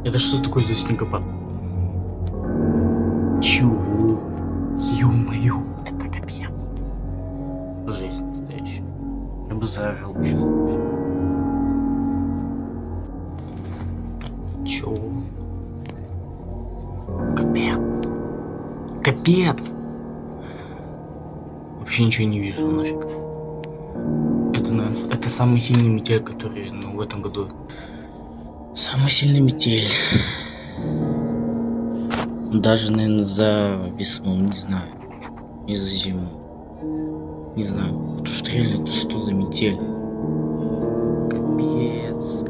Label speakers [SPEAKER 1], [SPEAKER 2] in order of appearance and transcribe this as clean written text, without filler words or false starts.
[SPEAKER 1] Это что такое за снегопад? Чего? Ё-моё, это капец. Жесть настоящая. Я бы заорал сейчас. Чё? Капец. Капец. Вообще ничего не вижу нафиг. Это самый сильный метель, который, в этом году. Самый сильный метель. Даже, наверное, за весну, не знаю. И за зиму. Не знаю. Что стрельнет, это что за метель? Капец.